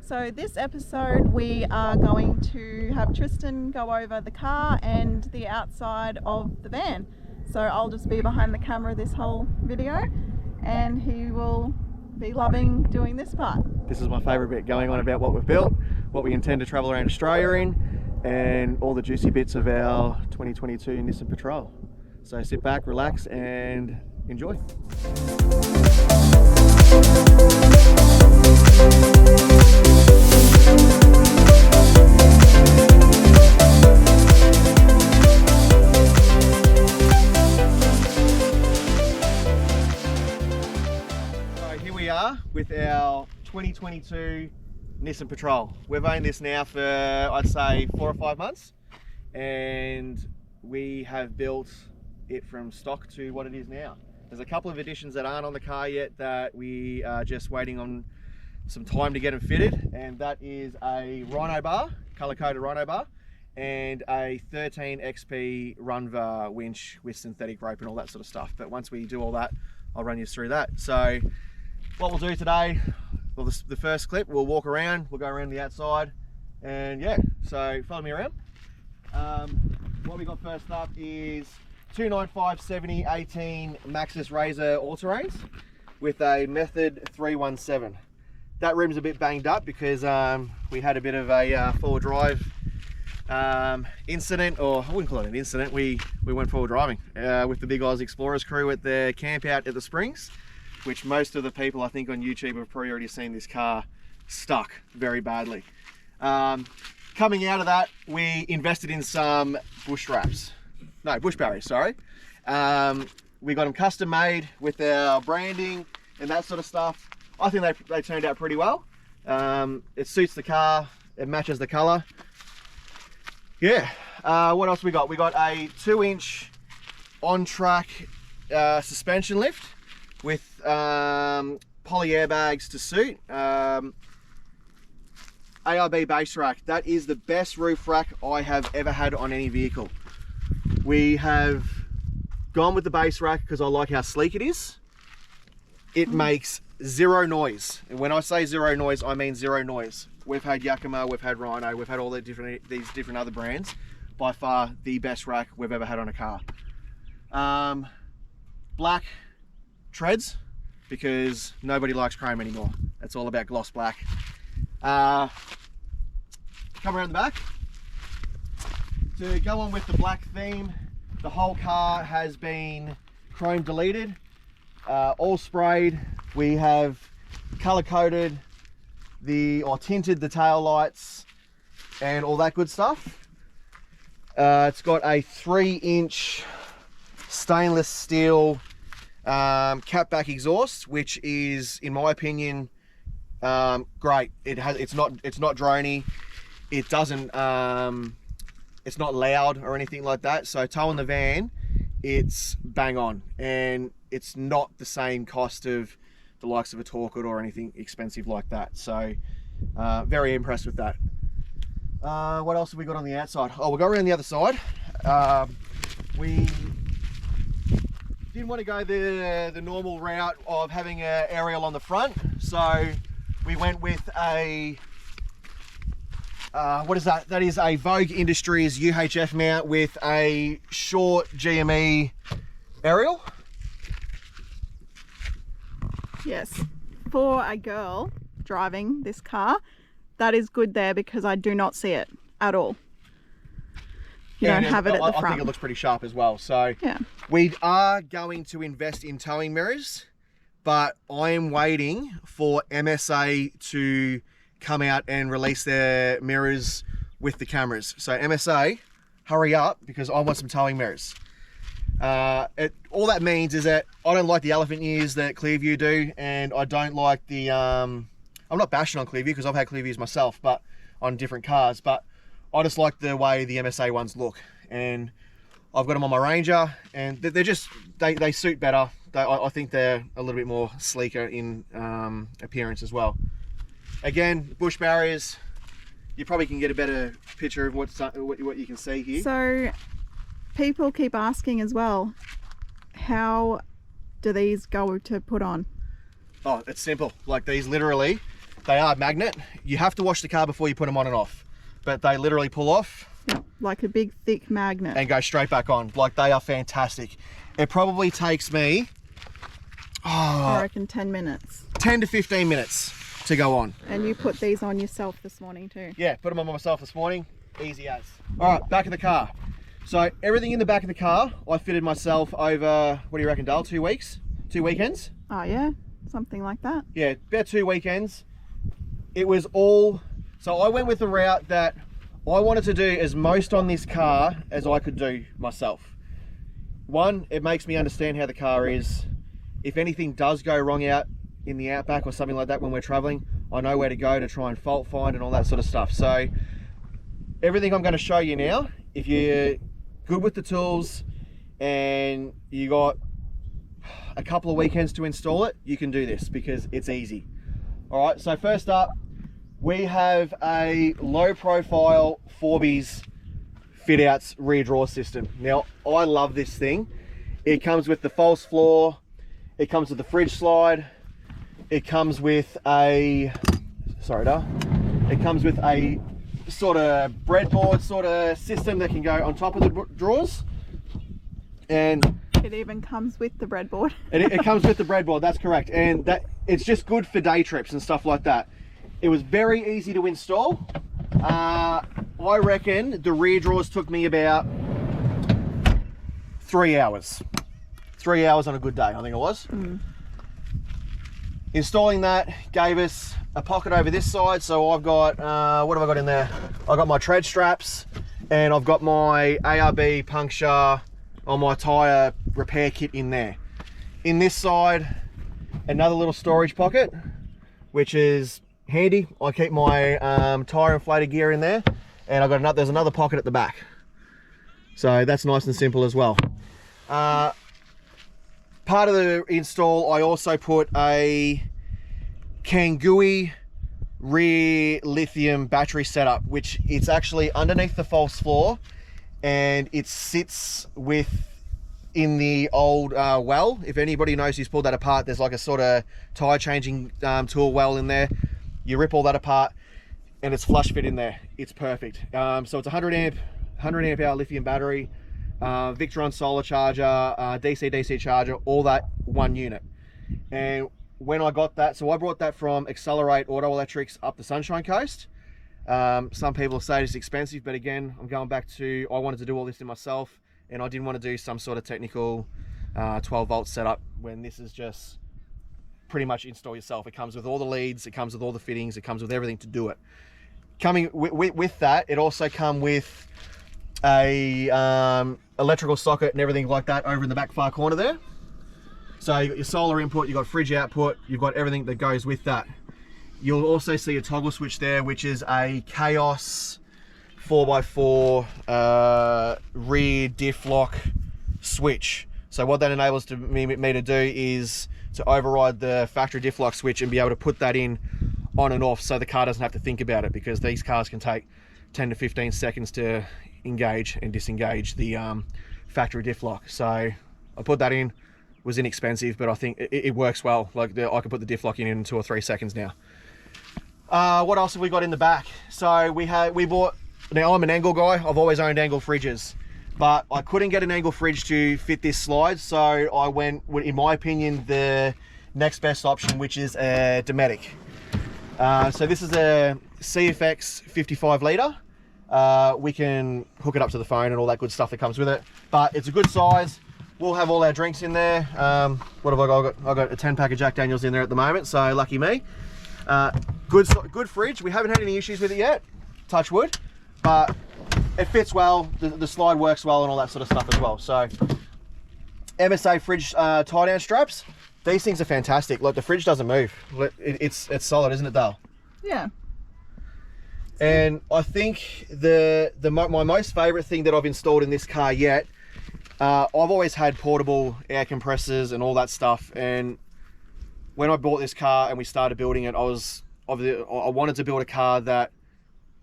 So this episode we are going to have Tristan go over the car and the outside of the van. So I'll just be behind the camera this whole video and he will be loving doing this part. This is my favourite bit, going on about what we've built, what we intend to travel around Australia in, and all the juicy bits of our 2022 Nissan Patrol. So sit back, relax and enjoy. With our 2022 Nissan Patrol. We've owned this now for I'd say 4 or 5 months, and we have built it from stock to what it is now. There's a couple of additions that aren't on the car yet that we are just waiting on some time to get them fitted, and that is a Rhino bar, color-coded Rhino bar, and a 13 XP Runva winch with synthetic rope and all that sort of stuff. But once we do all that, I'll run you through that. So what we'll do today, well, the first clip, we'll walk around, we'll go around the outside, and yeah, so follow me around. What we got first up is 295/70/18 Maxxis Razor all-terrains with a Method 317. That rim's a bit banged up because we had a bit of a four-wheel drive incident, or I wouldn't call it an incident. We went four-wheel driving with the Big Oz Explorers crew at their camp out at the Springs, which most of the people I think on YouTube have probably already seen this car stuck very badly. Coming out of that, we invested in some bush barriers, sorry. We got them custom made with our branding and that sort of stuff. I think they turned out pretty well. It suits the car, it matches the color. Yeah, what else we got? We got a 2-inch on-track suspension lift with poly airbags to suit. ARB base rack. That is the best roof rack I have ever had on any vehicle. We have gone with the base rack because I like how sleek it is. It makes zero noise. And when I say zero noise, I mean zero noise. We've had Yakima, we've had Rhino, we've had all these different other brands. By far the best rack we've ever had on a car. Black treads, because nobody likes chrome anymore. It's all about gloss black. Come around the back. To go on with the black theme, the whole car has been chrome deleted, all sprayed. We have color coded or tinted the tail lights and all that good stuff. It's got a 3-inch stainless steel catback exhaust, which is, in my opinion, great. It's not droney. It doesn't it's not loud or anything like that. So towing the van, it's bang on, and it's not the same cost of the likes of a Torquid or anything expensive like that. So very impressed with that. What else have we got on the outside? Oh, we'll go around the other side. We didn't want to go the normal route of having an aerial on the front, so we went with a what is that? That is a Vogue Industries UHF mount with a short GME aerial. Yes, for a girl driving this car, that is good there because I do not see it at all. You don't have it at the front. I think it looks pretty sharp as well. So yeah, we are going to invest in towing mirrors, but I am waiting for MSA to come out and release their mirrors with the cameras. So MSA, hurry up, because I want some towing mirrors. All that means is that I don't like the elephant ears that Clearview do, and I don't like the I'm not bashing on Clearview because I've had Clearviews myself, but on different cars, but I just like the way the MSA ones look, and I've got them on my Ranger, and they're just, they suit better. I think they're a little bit more sleeker in appearance as well. Again, bush barriers, you probably can get a better picture of what you can see here. So people keep asking as well, how do these go to put on? Oh, it's simple. Like these literally They are magnet. You have to wash the car before you put them on and off, but they literally pull off. Yeah, like a big thick magnet. And go straight back on. Like, they are fantastic. It probably takes me, I reckon 10 minutes. 10 to 15 minutes to go on. And you put these on yourself this morning too? Yeah, put them on myself this morning. Easy as. All right, back of the car. So everything in the back of the car, I fitted myself over, what do you reckon, Dale? 2 weeks? 2 weekends? Oh yeah, something like that. Yeah, about 2 weekends. It was all, so I went with the route that I wanted to do as most on this car as I could do myself. One, it makes me understand how the car is. If anything does go wrong out in the outback or something like that when we're traveling, I know where to go to try and fault find and all that sort of stuff. So everything I'm going to show you now, if you're good with the tools and you got a couple of weekends to install it, you can do this because it's easy. All right, so first up, we have a low profile Forbies fit outs rear drawer system. Now, I love this thing. It comes with the false floor, it comes with the fridge slide, it comes with a, sorry, it comes with a sort of breadboard sort of system that can go on top of the drawers. And it even comes with the breadboard. it comes with the breadboard, that's correct. And that it's just good for day trips and stuff like that. It was very easy to install. I reckon the rear drawers took me about 3 hours. 3 hours on a good day, I think it was. Installing that gave us a pocket over this side. So I've got, what have I got in there? I've got my tread straps and I've got my ARB puncture on my tyre repair kit in there. In this side, another little storage pocket, which is handy. I keep my tyre inflator gear in there, and I've got there's another pocket at the back. So that's nice and simple as well. Part of the install, I also put a Kangui rear lithium battery setup, which it's actually underneath the false floor, and it sits in the old well. If anybody knows who's pulled that apart, there's like a sort of tire changing tool well in there. You rip all that apart and it's flush fit in there. It's perfect. So it's 100 amp hour lithium battery, Victron solar charger, DC charger, all that one unit. And when I got that, so I brought that from Accelerate Auto Electrics up the Sunshine Coast. Some people say it's expensive, but again, I'm going back to, I wanted to do all this in myself, and I didn't want to do some sort of technical 12 volt setup when this is just pretty much install yourself. It comes with all the leads, it comes with all the fittings, it comes with everything to do it. Coming with that, it also comes with a electrical socket and everything like that over in the back far corner there. So you've got your solar input, you've got fridge output, you've got everything that goes with that. You'll also see a toggle switch there, which is a Chaos 4x4 rear diff lock switch. So what that enables me to do is to override the factory diff lock switch and be able to put that in on and off, so the car doesn't have to think about it, because these cars can take 10 to 15 seconds to engage and disengage the factory diff lock. So I put that in. It was inexpensive, but I think it works well. Like I can put the diff lock in 2 or 3 seconds now. What else have we got in the back? So we bought, now I'm an angle guy, I've always owned angle fridges, but I couldn't get an angle fridge to fit this slide, so I went, in my opinion, the next best option, which is a Dometic. So this is a CFX 55 litre. We can hook it up to the phone and all that good stuff that comes with it, but it's a good size. We'll have all our drinks in there. What have I got? I've got a 10 pack of Jack Daniels in there at the moment, so lucky me. Good fridge. We haven't had any issues with it yet, touch wood, but it fits well. The slide works well and all that sort of stuff as well. So MSA fridge tie down straps. These things are fantastic. Like, the fridge doesn't move. It's solid, isn't it, Dale? Yeah. And I think my most favorite thing that I've installed in this car yet, I've always had portable air compressors and all that stuff, and when I bought this car and we started building it, I wanted to build a car that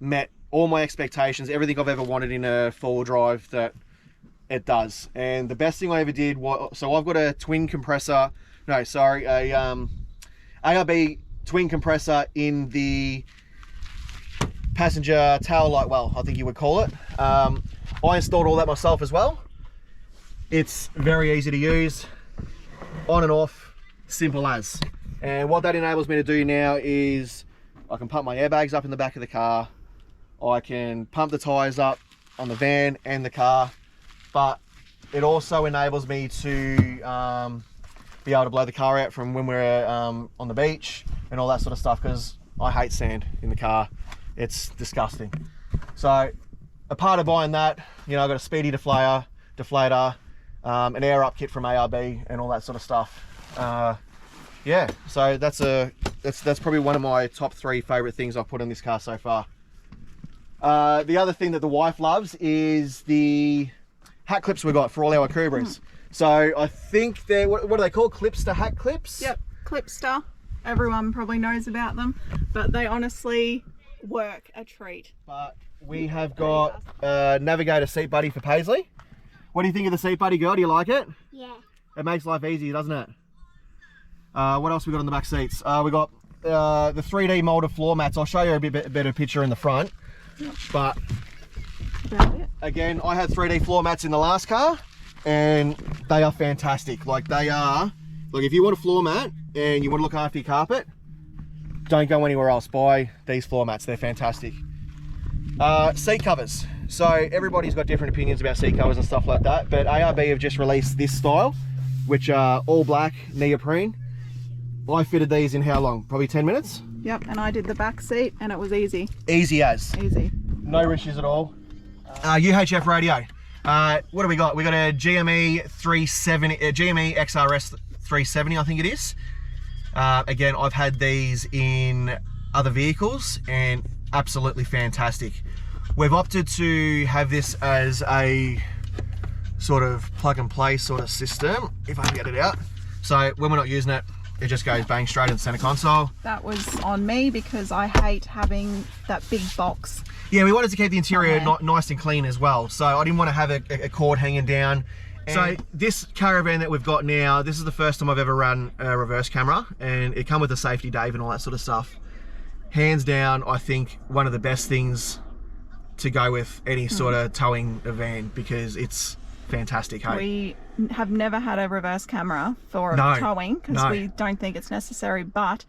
met all my expectations, everything I've ever wanted in a four-wheel drive that it does. And the best thing I ever did was, so I've got a twin compressor, no, sorry, a ARB twin compressor in the passenger tail light well, I think you would call it. I installed all that myself as well. It's very easy to use, on and off, simple as. And what that enables me to do now is I can pump my airbags up in the back of the car. I can pump the tyres up on the van and the car, but it also enables me to be able to blow the car out from when we're on the beach and all that sort of stuff, because I hate sand in the car. It's disgusting. So a part of buying that, you know, I got a speedy deflator, an air up kit from ARB and all that sort of stuff. Yeah, so that's probably one of my top 3 favorite things I've put in this car so far. The other thing that the wife loves is the hat clips we got for all our Akubras. So I think they're, what are they called? Clipster hat clips? Yep, Clipster. Everyone probably knows about them, but they honestly work a treat. But we have got a Navigator seat buddy for Paisley. What do you think of the seat buddy, girl? Do you like it? Yeah. It makes life easy, doesn't it? What else we got on the back seats? We got the 3D molded floor mats. I'll show you a bit better picture in the front. Yep. But again, I had 3D floor mats in the last car, and they are fantastic. Like, they are, like, if you want a floor mat and you want to look after your carpet, don't go anywhere else. Buy these floor mats. They're fantastic. Seat covers. So everybody's got different opinions about seat covers and stuff like that, but ARB have just released this style, which are all black neoprene. I fitted these in how long? Probably 10 minutes? Yep, and I did the back seat and it was easy. Easy as. Easy. No issues at all. UHF radio. What do we got? We got a GME 370, GME XRS 370, I think it is. Again, I've had these in other vehicles and absolutely fantastic. We've opted to have this as a sort of plug and play sort of system, if I can get it out. So when we're not using it, it just goes bang straight in the center console. That was on me because I hate having that big box. Yeah, we wanted to keep the interior nice and clean as well. So I didn't want to have a cord hanging down. So this Caravan that we've got now, this is the first time I've ever run a reverse camera, and it come with a safety Dave and all that sort of stuff. Hands down, I think one of the best things to go with any sort of towing a van, because it's fantastic. Hey? We have never had a reverse camera for towing because we don't think it's necessary, but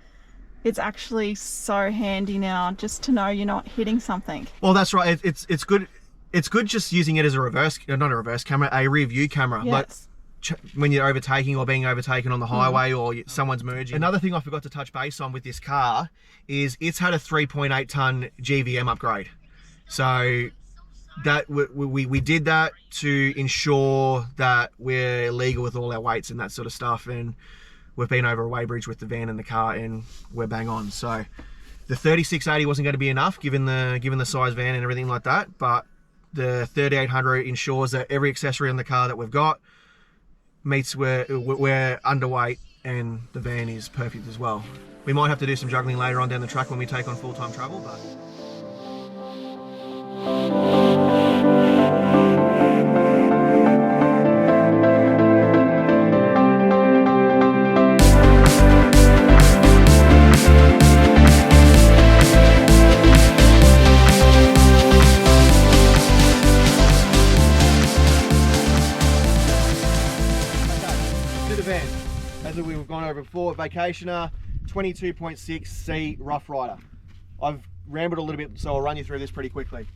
it's actually so handy now just to know you're not hitting something. Well, that's right. It's good. It's good just using it as a reverse, not a reverse camera, a rear view camera. Yes. Like when you're overtaking or being overtaken on the highway or someone's merging. Another thing I forgot to touch base on with this car is it's had a 3.8 ton GVM upgrade. So that we did that to ensure that we're legal with all our weights and that sort of stuff, and we've been over a weighbridge with the van and the car and we're bang on. So the 3680 wasn't going to be enough given the size van and everything like that, but the 3800 ensures that every accessory on the car that we've got meets where we're underweight, and the van is perfect as well. We might have to do some juggling later on down the track when we take on full-time travel, but as we've gone over before, Vacationer 22.6C Rough Rider. I've rambled a little bit, so I'll run you through this pretty quickly.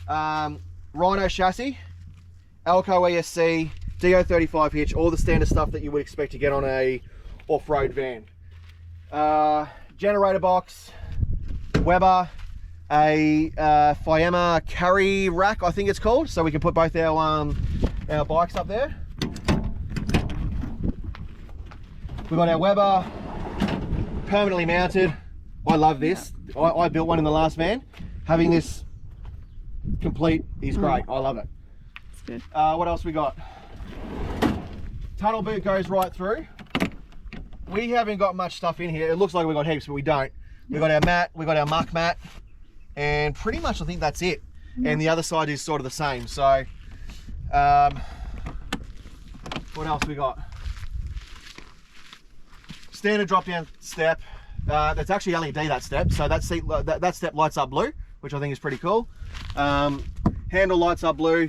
Rhino chassis, Alco ESC, DO35 hitch, all the standard stuff that you would expect to get on a off-road van. Generator box, Weber, a Fiamma carry rack, I think it's called, so we can put both our bikes up there. We've got our Weber permanently mounted. I love this. I built one in the last van. Having this complete is great. I love it. It's good. What else we got? Tunnel boot goes right through. We haven't got much stuff in here. It looks like we've got heaps, but we don't. We've got our mat, we've got our muck mat, and pretty much I think that's it. And the other side is sort of the same. So, what else we got? Standard drop down step, That's actually LED, that step. So that seat, that step lights up blue, which I think is pretty cool. Handle lights up blue.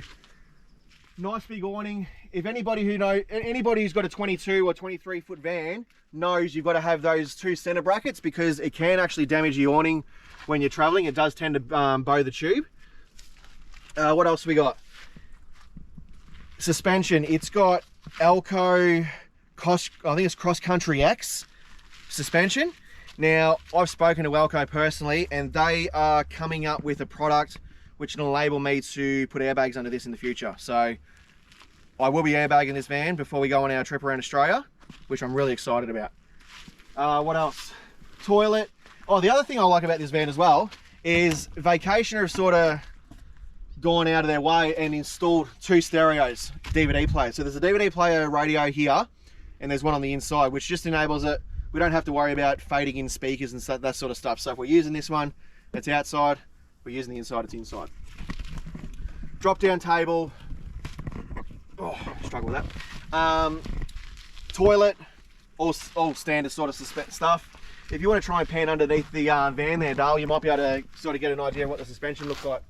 Nice big awning. If anybody who's got a 22 or 23 foot van knows you've got to have those 2 center brackets, because it can actually damage the awning when you're traveling. It does tend to bow the tube. What else we got? Suspension. It's got Elco, I think it's Cross Country X suspension. Now, I've spoken to Elco personally, and they are coming up with a product which will enable me to put airbags under this in the future. So I will be airbagging this van before we go on our trip around Australia, which I'm really excited about. What else? Toilet. Oh, the other thing I like about this van as well is Vacationer have sort of gone out of their way and installed 2 stereos, DVD players. So there's a DVD player radio here, and there's one on the inside, which just enables it. We don't have to worry about fading in speakers and that sort of stuff. So if we're using this one, it's outside. If we're using the inside, it's inside. Drop down table. Oh, struggle with that. Toilet, all standard sort of stuff. If you want to try and pan underneath the van there, Dale, you might be able to sort of get an idea of what the suspension looks like.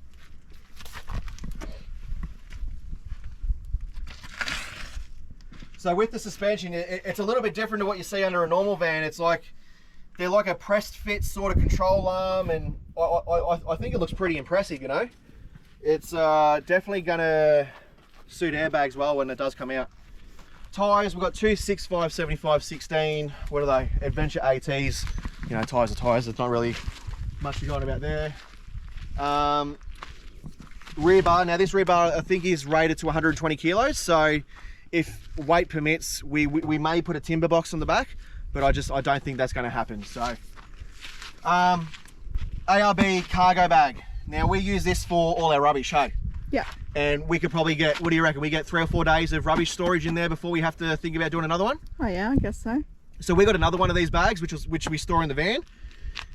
So with the suspension, it's a little bit different to what you see under a normal van. It's like, they're like a pressed fit sort of control arm, and I think it looks pretty impressive, you know. It's definitely gonna suit airbags well when it does come out. Tyres, we've got 2 6.5, 75, 16, what are they? Adventure ATs. You know, tyres are tyres, there's not really much to go on about there. Rear bar, now this rear bar I think is rated to 120 kilos, so if weight permits, we may put a timber box on the back, but I don't think that's going to happen. So ARB cargo bag. Now we use this for all our rubbish, hey? Yeah. And we could probably get, what do you reckon, we get 3 or 4 days of rubbish storage in there before we have to think about doing another one? Oh yeah, I guess so. So we got another one of these bags which we store in the van,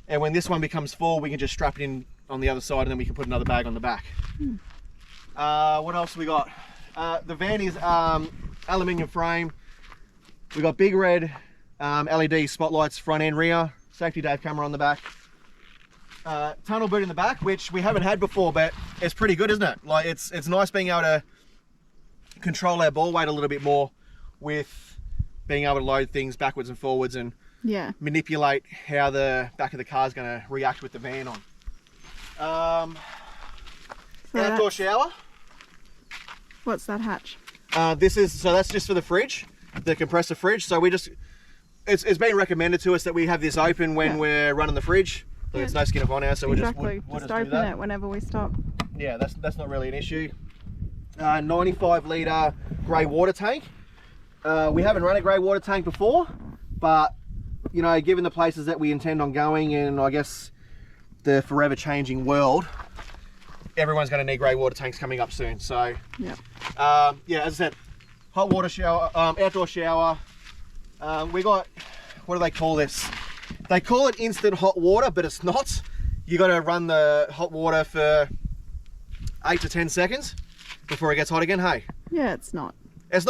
and when this one becomes full, we can just strap it in on the other side, and then we can put another bag on the back. What else we got? The van is aluminium frame. We got big red LED spotlights front and rear, safety dive camera on the back. Tunnel boot in the back, which we haven't had before, but it's pretty good, isn't it? Like, it's nice being able to control our ball weight a little bit more with being able to load things backwards and forwards, and manipulate how the back of the car is going to react with the van on. Outdoor shower. What's that hatch? That's just for the fridge, the compressor fridge. So it's been recommended to us that we have this open when we're running the fridge. So there's no skin upon our, so we'll just open it whenever we stop. Yeah, that's not really an issue. 95 litre grey water tank. We haven't run a grey water tank before, but you know, given the places that we intend on going, and I guess the forever changing world, everyone's going to need grey water tanks coming up soon. So yeah, as I said, hot water shower, outdoor shower. We got, what do they call this? They call it instant hot water, but it's not. You got to run the hot water for 8 to 10 seconds before it gets hot again. Hey, yeah, it's not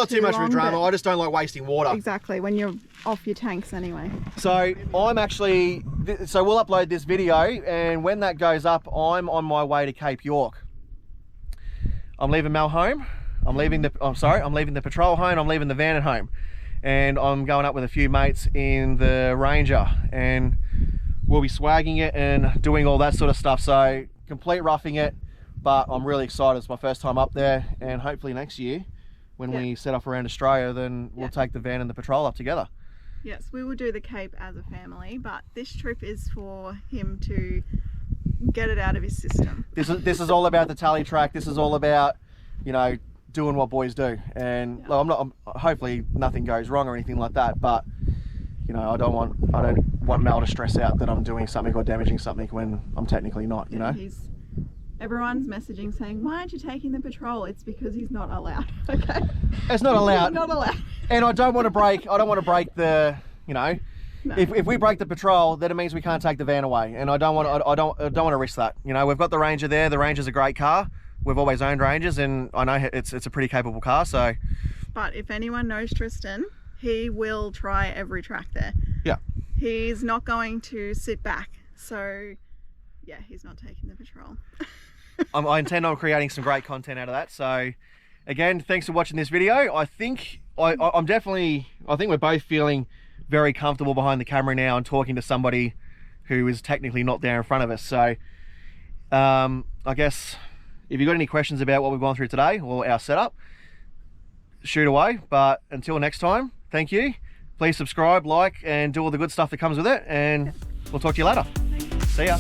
too much of a drama. I just don't like wasting water. Exactly, when you're off your tanks anyway. So we'll upload this video, and when that goes up, I'm on my way to Cape York. I'm leaving Mel home. I'm leaving the Patrol home. I'm leaving the van at home, and I'm going up with a few mates in the Ranger, and we'll be swagging it and doing all that sort of stuff. So complete roughing it, but I'm really excited. It's my first time up there, and hopefully next year, when we set off around Australia, then we'll take the van and the Patrol up together. Yes, we will do the Cape as a family, but this trip is for him to get it out of his system. This is all about the tally track. This is all about, you know, doing what boys do. And look, hopefully nothing goes wrong or anything like that, but you know, I don't want Mel to stress out that I'm doing something or damaging something when I'm technically not, you know. Everyone's messaging saying, why aren't you taking the Patrol? It's because he's not allowed. Okay, it's not allowed. Not allowed. And I don't want to break the, you know, no. If we break the Patrol, then it means we can't take the van away, and I don't want to risk that. You know, we've got the Ranger there. The Ranger's a great car. We've always owned Rangers, and I know it's a pretty capable car. So, but if anyone knows Tristan, he will try every track there. Yeah. He's not going to sit back. So yeah, he's not taking the patrol. I intend on creating some great content out of that. So again, thanks for watching this video. I think I think we're both feeling very comfortable behind the camera now and talking to somebody who is technically not there in front of us. So I guess if you've got any questions about what we've gone through today or our setup, shoot away. But until next time, thank you. Please subscribe, like, and do all the good stuff that comes with it. And we'll talk to you later. See ya.